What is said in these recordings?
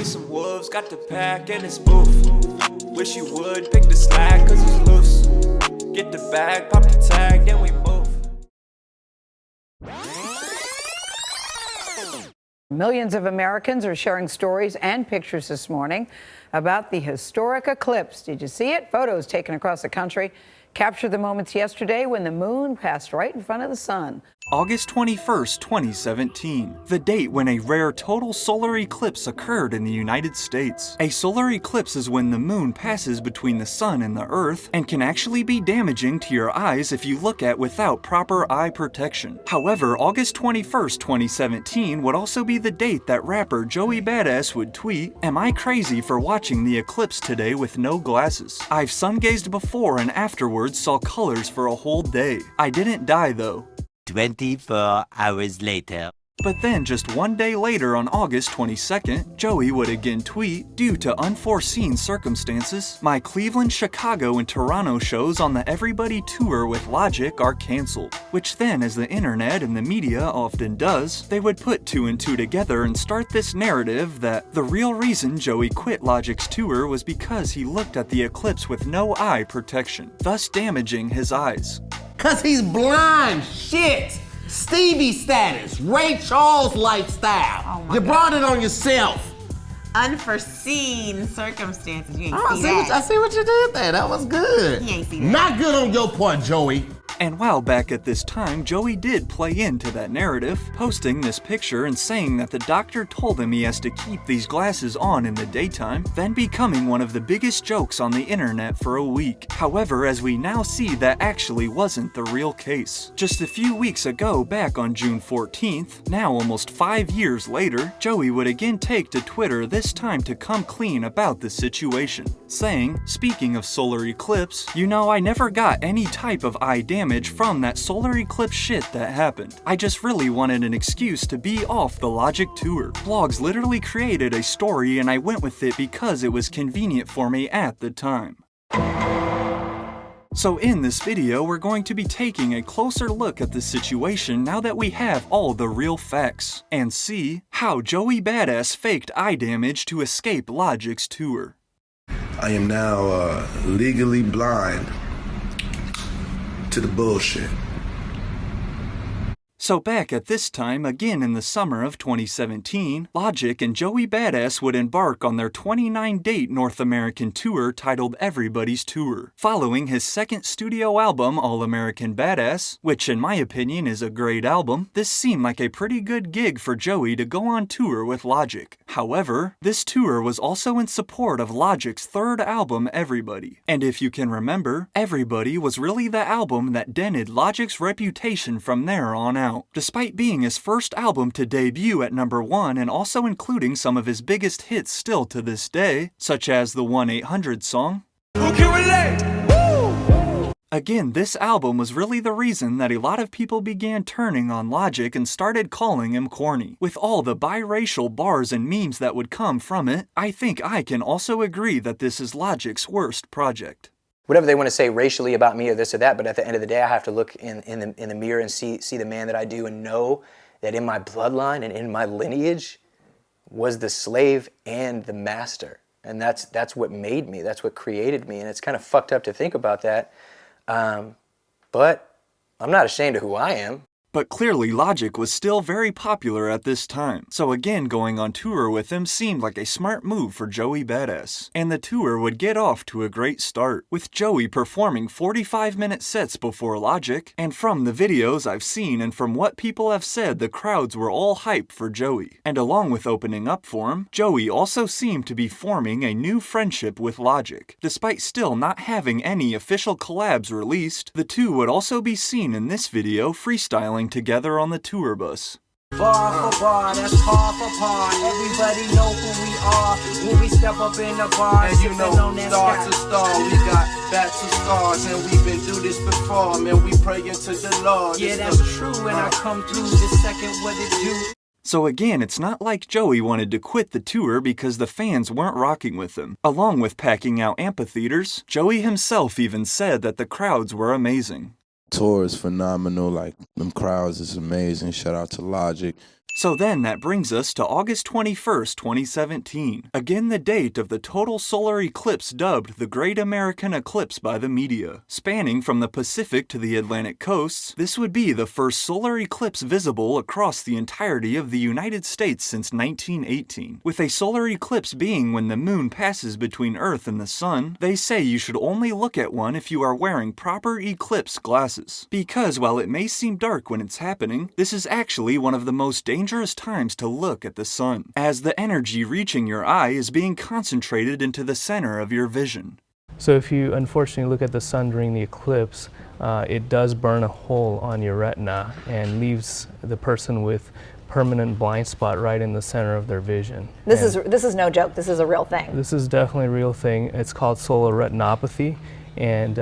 We some wolves, got the pack and it's boof. Wish you would pick the slack cause it's loose. Get the bag, pop the tag, then we move. Millions of Americans are sharing stories and pictures this morning about the historic eclipse. Did you see it? Photos taken across the country captured the moments yesterday when the moon passed right in front of the sun. August 21st, 2017, the date when a rare total solar eclipse occurred in the United States. A solar eclipse is when the moon passes between the sun and the earth and can actually be damaging to your eyes if you look at without proper eye protection. However, August 21st, 2017 would also be the date that rapper Joey Badass would tweet, "Am I crazy for watching the eclipse today with no glasses? I've sun-gazed before and afterwards saw colors for a whole day. I didn't die though." 24 hours later. But then just one day later on August 22nd, Joey would again tweet, "Due to unforeseen circumstances, my Cleveland, Chicago, and Toronto shows on the Everybody Tour with Logic are cancelled." Which then, as the internet and the media often does, they would put two and two together and start this narrative that the real reason Joey quit Logic's tour was because he looked at the eclipse with no eye protection, thus damaging his eyes. Cause he's blind, shit! Stevie status, Ray Charles lifestyle. Oh you brought it on yourself. Unforeseen circumstances. You ain't I see that. I see what you did there. That was good. You ain't see that. Not good on your part, Joey. And while back at this time, Joey did play into that narrative, posting this picture and saying that the doctor told him he has to keep these glasses on in the daytime, then becoming one of the biggest jokes on the internet for a week. However, as we now see, that actually wasn't the real case. Just a few weeks ago, back on June 14th, now almost 5 years later, Joey would again take to Twitter, this time to come clean about the situation, saying, "Speaking of solar eclipse, you know I never got any type of eye damage from that solar eclipse shit that happened. I just really wanted an excuse to be off the Logic tour. Blogs literally created a story and I went with it because it was convenient for me at the time." So in this video, we're going to be taking a closer look at the situation now that we have all the real facts, and see how Joey Badass faked eye damage to escape Logic's tour. I am now legally blind to the bullshit. So back at this time, again in the summer of 2017, Logic and Joey Badass would embark on their 29-date North American tour titled Everybody's Tour. Following his second studio album, All American Badass, which in my opinion is a great album, this seemed like a pretty good gig for Joey to go on tour with Logic. However, this tour was also in support of Logic's third album, Everybody. And if you can remember, Everybody was really the album that dented Logic's reputation from there on out. Despite being his first album to debut at #1 and also including some of his biggest hits still to this day, such as the 1-800 song. Who can relate? Again, this album was really the reason that a lot of people began turning on Logic and started calling him corny. With all the biracial bars and memes that would come from it, I think I can also agree that this is Logic's worst project. Whatever they want to say racially about me or this or that, but at the end of the day, I have to look in the mirror and see the man that I do and know that in my bloodline and in my lineage was the slave and the master. And that's what made me, that's what created me. And it's kind of fucked up to think about that. But I'm not ashamed of who I am. But clearly Logic was still very popular at this time, so again going on tour with him seemed like a smart move for Joey Badass. And the tour would get off to a great start, with Joey performing 45-minute sets before Logic, and from the videos I've seen and from what people have said, the crowds were all hyped for Joey. And along with opening up for him, Joey also seemed to be forming a new friendship with Logic. Despite still not having any official collabs released, the two would also be seen in this video freestyling together on the tour bus. Bar for bar, that's par for par. Everybody know who we are when we step up in the bar. And you know, star to star, we got bats and scars, and we've been through this before. Man, we pray into the Lord. Yeah, that's true. And I come through the second what it do. So again, it's not like Joey wanted to quit the tour because the fans weren't rocking with him. Along with packing out amphitheaters, Joey himself even said that the crowds were amazing. Tour is phenomenal, like them crowds is amazing. Shout out to Logic. So then that brings us to August 21st, 2017. Again, the date of the total solar eclipse dubbed the Great American Eclipse by the media. Spanning from the Pacific to the Atlantic coasts, this would be the first solar eclipse visible across the entirety of the United States since 1918. With a solar eclipse being when the moon passes between Earth and the sun, they say you should only look at one if you are wearing proper eclipse glasses. Because while it may seem dark when it's happening, this is actually one of the most dangerous times to look at the sun, as the energy reaching your eye is being concentrated into the center of your vision. So if you unfortunately look at the sun during the eclipse, it does burn a hole on your retina and leaves the person with permanent blind spot right in the center of their vision. This is no joke. This is a real thing. This is definitely a real thing. It's called solar retinopathy, and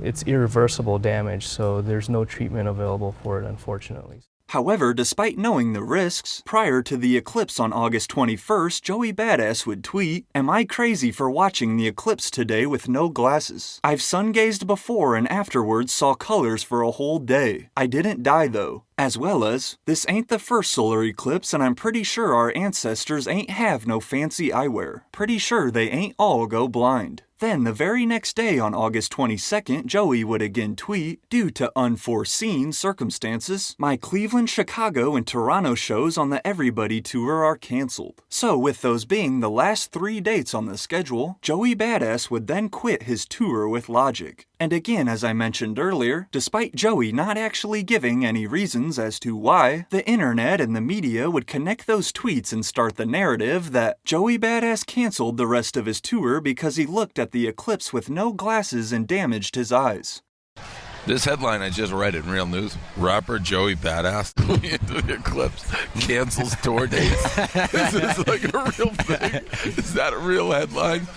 it's irreversible damage, so there's no treatment available for it, unfortunately. However, despite knowing the risks, prior to the eclipse on August 21st, Joey Badass would tweet, "Am I crazy for watching the eclipse today with no glasses? I've sun-gazed before and afterwards saw colors for a whole day. I didn't die though." As well as, "This ain't the first solar eclipse and I'm pretty sure our ancestors ain't have no fancy eyewear. Pretty sure they ain't all go blind." Then the very next day on August 22nd, Joey would again tweet, "Due to unforeseen circumstances, my Cleveland, Chicago, and Toronto shows on the Everybody Tour are canceled." So with those being the last 3 dates on the schedule, Joey Badass would then quit his tour with Logic. And again, as I mentioned earlier, despite Joey not actually giving any reasons as to why, the internet and the media would connect those tweets and start the narrative that Joey Badass canceled the rest of his tour because he looked at the eclipse with no glasses and damaged his eyes. This headline I just read in Real News: rapper Joey Badass into the eclipse cancels tour dates. Is this like a real thing? Is that a real headline?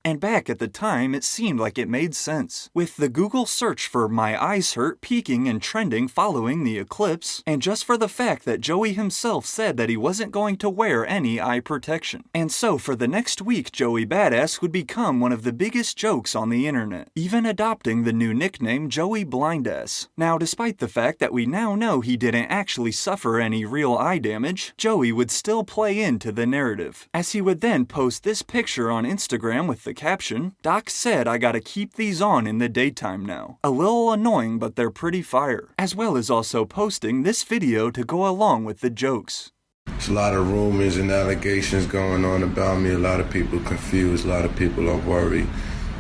And back at the time, it seemed like it made sense, with the Google search for "my eyes hurt" peaking and trending following the eclipse, and just for the fact that Joey himself said that he wasn't going to wear any eye protection. And so for the next week, Joey Badass would become one of the biggest jokes on the internet, even adopting the new nickname Joey Blindass. Now, despite the fact that we now know he didn't actually suffer any real eye damage, Joey would still play into the narrative, as he would then post this picture on Instagram with the caption, "Doc said I gotta keep these on in the daytime now. A little annoying, but they're pretty fire," as well as also posting this video to go along with the jokes. There's a lot of rumors and allegations going on about me. A lot of people confused. A lot of people are worried,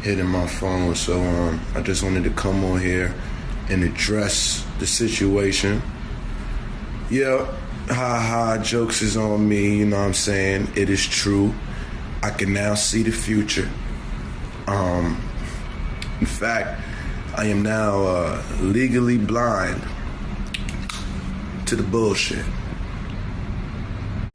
hitting my phone. So I just wanted to come on here and address the situation. Yeah, jokes is on me, you know what I'm saying? It is true. I can now see the future. In fact, I am now legally blind to the bullshit.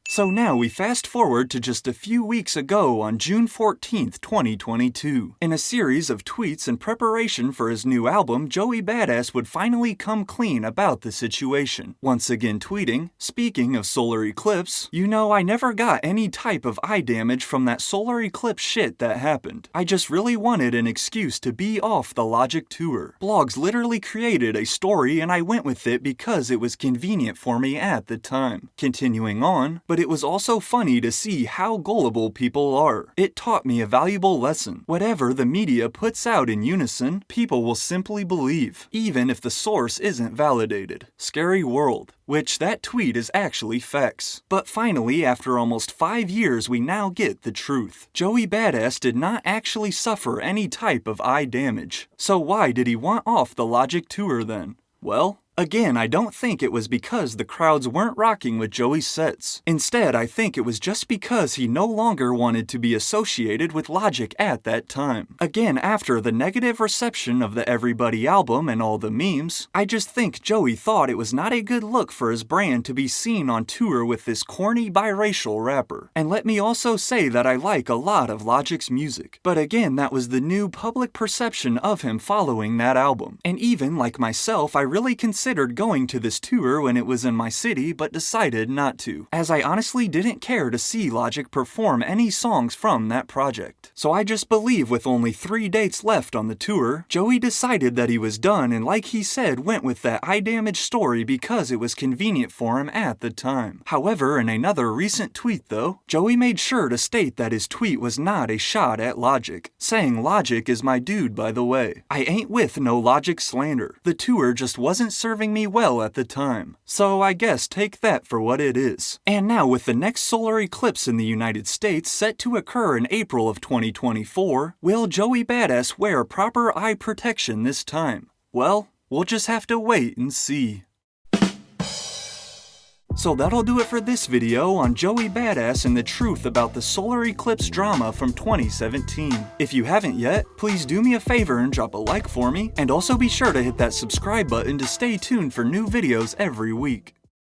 So now we fast forward to just a few weeks ago on June 14th, 2022. In a series of tweets in preparation for his new album, Joey Badass would finally come clean about the situation. Once again tweeting, "Speaking of solar eclipse, you know I never got any type of eye damage from that solar eclipse shit that happened. I just really wanted an excuse to be off the Logic tour. Blogs literally created a story and I went with it because it was convenient for me at the time." Continuing on, "But it was also funny to see how gullible people are. It taught me a valuable lesson. Whatever the media puts out in unison, people will simply believe, even if the source isn't validated. Scary world." Which that tweet is actually facts. But finally, after almost 5 years, we now get the truth. Joey Badass did not actually suffer any type of eye damage. So why did he want off the Logic tour then? Well, again, I don't think it was because the crowds weren't rocking with Joey's sets. Instead, I think it was just because he no longer wanted to be associated with Logic at that time. Again, after the negative reception of the Everybody album and all the memes, I just think Joey thought it was not a good look for his brand to be seen on tour with this corny biracial rapper. And let me also say that I like a lot of Logic's music. But again, that was the new public perception of him following that album. And even like myself, I really consider considered going to this tour when it was in my city but decided not to, as I honestly didn't care to see Logic perform any songs from that project. So I just believe with only 3 dates left on the tour, Joey decided that he was done and like he said went with that eye damage story because it was convenient for him at the time. However, in another recent tweet though, Joey made sure to state that his tweet was not a shot at Logic, saying Logic is my dude by the way. I ain't with no Logic slander. The tour just wasn't serving me well at the time. So I guess take that for what it is. And now with the next solar eclipse in the United States set to occur in April of 2024, will Joey Badass wear proper eye protection this time? Well, we'll just have to wait and see. So that'll do it for this video on Joey Badass and the truth about the solar eclipse drama from 2017. If you haven't yet, please do me a favor and drop a like for me, and also be sure to hit that subscribe button to stay tuned for new videos every week.